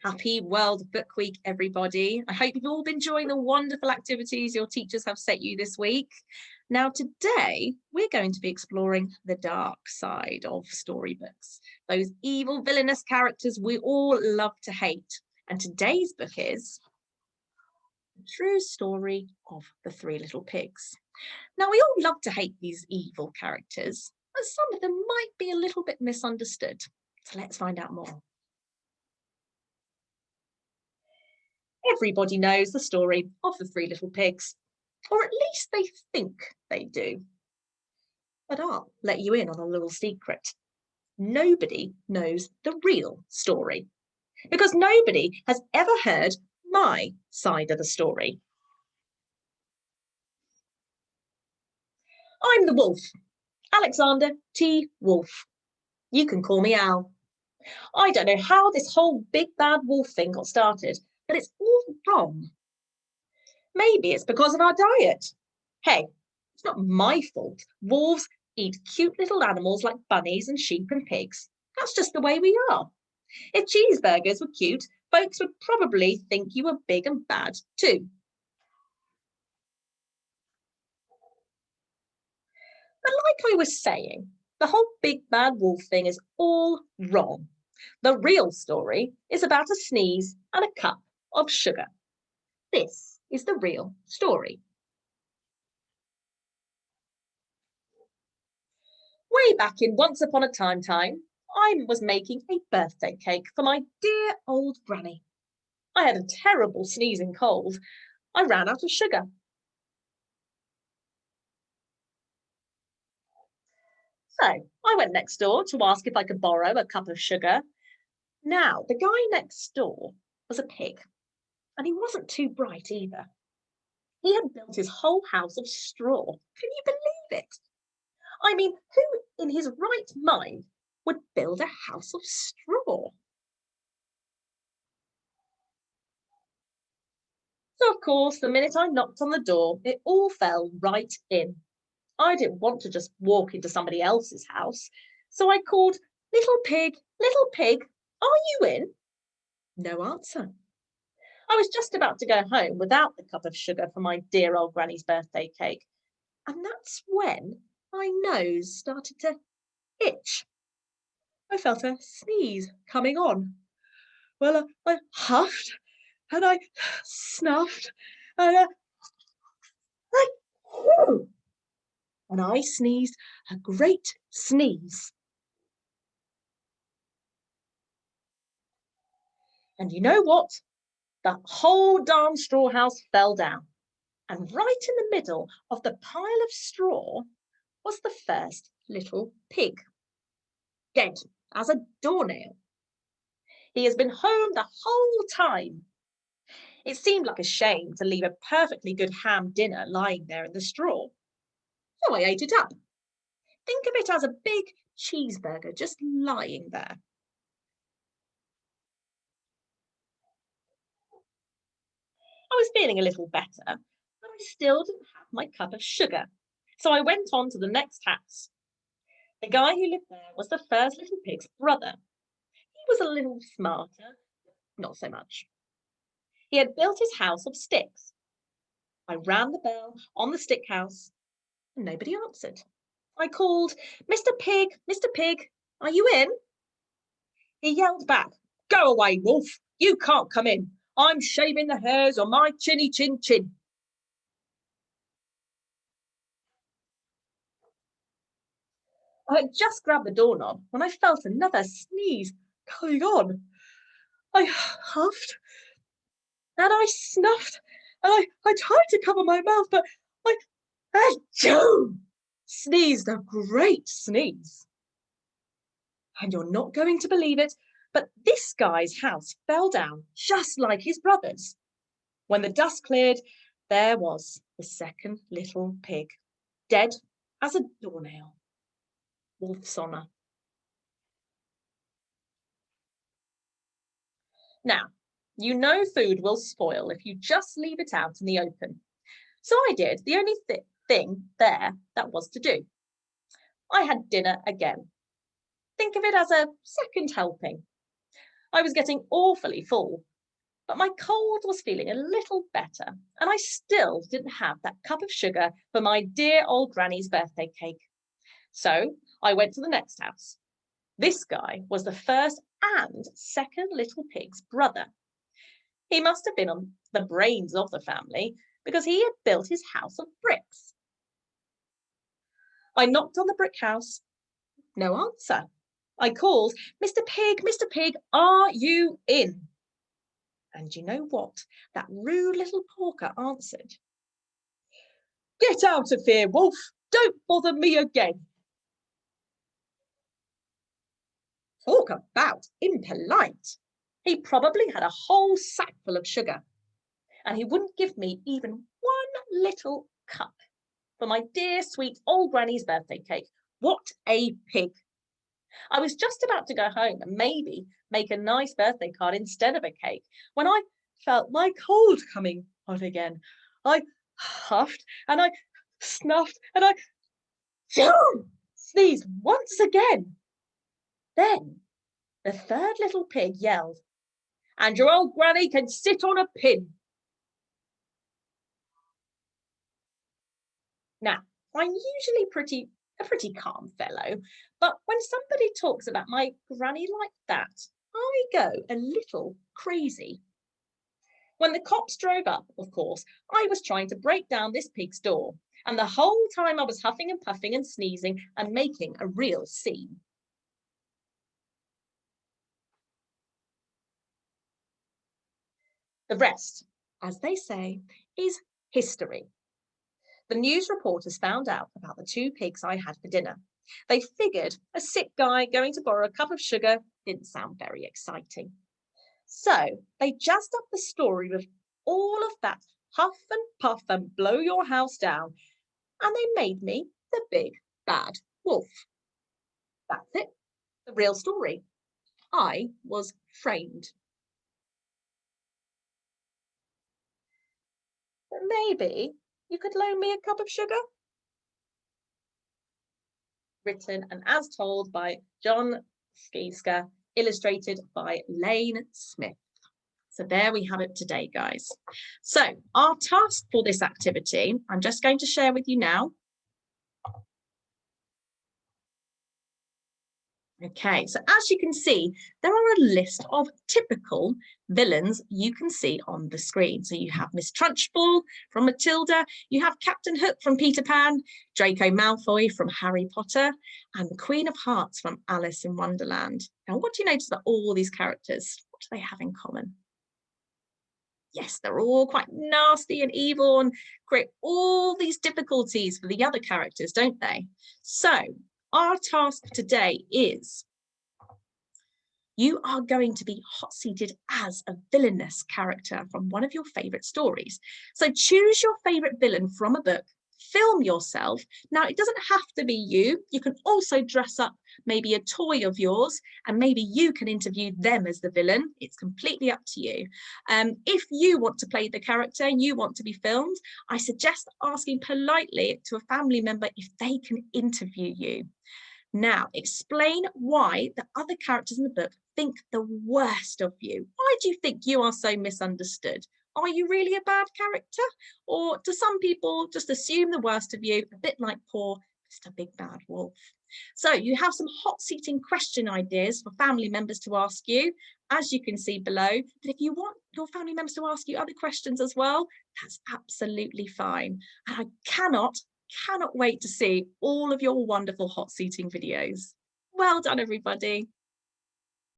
Happy World Book Week, everybody. I hope you've all been enjoying the wonderful activities your teachers have set you this week. Now, today, we're going to be exploring the dark side of storybooks, those evil, villainous characters we all love to hate. And today's book is The True Story of the Three Little Pigs. Now, we all love to hate these evil characters, but some of them might be a little bit misunderstood. So let's find out more. Everybody knows the story of the Three Little Pigs, or at least they think they do. But I'll let you in on a little secret. Nobody knows the real story, because nobody has ever heard my side of the story. I'm the wolf, Alexander T. Wolf. You can call me Al. I don't know how this whole big bad wolf thing got started, but it's all wrong. Maybe it's because of our diet. Hey, it's not my fault. Wolves eat cute little animals like bunnies and sheep and pigs. That's just the way we are. If cheeseburgers were cute, folks would probably think you were big and bad too. But like I was saying, the whole big bad wolf thing is all wrong. The real story is about a sneeze and a cup of sugar. This is the real story. Way back in Once Upon a Time, I was making a birthday cake for my dear old granny. I had a terrible sneezing cold. I ran out of sugar. So I went next door to ask if I could borrow a cup of sugar. Now, the guy next door was a pig, and he wasn't too bright either. He had built his whole house of straw. Can you believe it? I mean, who in his right mind would build a house of straw? So, of course, the minute I knocked on the door, it all fell right in. I didn't want to just walk into somebody else's house. So I called, little pig, are you in? No answer. I was just about to go home without the cup of sugar for my dear old granny's birthday cake. And that's when my nose started to itch. I felt a sneeze coming on. Well, I huffed and I snuffed and I sneezed a great sneeze. And you know what? The whole darn straw house fell down. And right in the middle of the pile of straw was the first little pig, dead as a doornail. He has been home the whole time. It seemed like a shame to leave a perfectly good ham dinner lying there in the straw. So I ate it up. Think of it as a big cheeseburger just lying there. I was feeling a little better, but I still didn't have my cup of sugar. So I went on to the next house. The guy who lived there was the first little pig's brother. He was a little smarter, not so much. He had built his house of sticks. I rang the bell on the stick house, and nobody answered. I called, Mr. Pig, are you in? He yelled back, go away, wolf, you can't come in. I'm shaving the hairs on my chinny chin chin. I had just grabbed the doorknob when I felt another sneeze coming on. I huffed and I snuffed and I tried to cover my mouth, but I achoo, sneezed a great sneeze. And you're not going to believe it, but this guy's house fell down just like his brother's. When the dust cleared, there was the second little pig, dead as a doornail. Wolf's honour. Now, you know food will spoil if you just leave it out in the open. So I did the only thing there that was to do. I had dinner again. Think of it as a second helping. I was getting awfully full, but my cold was feeling a little better, and I still didn't have that cup of sugar for my dear old granny's birthday cake. So I went to the next house. This guy was the first and second little pig's brother. He must have been on the brains of the family because he had built his house of bricks. I knocked on the brick house. No answer. I called, Mr. Pig, are you in? And you know what? That rude little porker answered. Get out of here, Wolf. Don't bother me again. Talk about impolite. He probably had a whole sack full of sugar, and he wouldn't give me even one little cup for my dear sweet old granny's birthday cake. What a pig. I was just about to go home and maybe make a nice birthday card instead of a cake when I felt my cold coming on again. I huffed and I snuffed and I sneezed once again. Then the third little pig yelled, and your old granny can sit on a pin. Now, I'm usually a pretty calm fellow, but when somebody talks about my granny like that, I go a little crazy. When the cops drove up, of course, I was trying to break down this pig's door, and the whole time I was huffing and puffing and sneezing and making a real scene. The rest, as they say, is history. The news reporters found out about the two pigs I had for dinner. They figured a sick guy going to borrow a cup of sugar didn't sound very exciting. So they jazzed up the story with all of that huff and puff and blow your house down, and they made me the big bad wolf. That's it, the real story. I was framed. But maybe you could loan me a cup of sugar? Written and as told by John Skieska, illustrated by Lane Smith. So there we have it today, guys. So our task for this activity, I'm just going to share with you now. Okay, so as you can see, there are a list of typical villains you can see on the screen. So you have Miss Trunchbull from Matilda, you have Captain Hook from Peter Pan, Draco Malfoy from Harry Potter, and the Queen of Hearts from Alice in Wonderland. Now, what do you notice about all these characters? What do they have in common? Yes, they're all quite nasty and evil and create all these difficulties for the other characters, don't they? So our task today is you are going to be hot seated as a villainous character from one of your favourite stories. So choose your favourite villain from a book, film yourself. Now, it doesn't have to be you. You can also dress up maybe a toy of yours and maybe you can interview them as the villain. It's completely up to you. If you want to play the character and you want to be filmed, I suggest asking politely to a family member if they can interview you. Now, explain why the other characters in the book think the worst of you. Why do you think you are so misunderstood? Are you really a bad character? Or do some people just assume the worst of you, a bit like poor Mr. Big Bad Wolf? So you have some hot seating question ideas for family members to ask you, as you can see below. But if you want your family members to ask you other questions as well, that's absolutely fine. And I cannot wait to see all of your wonderful hot seating videos. Well done, everybody.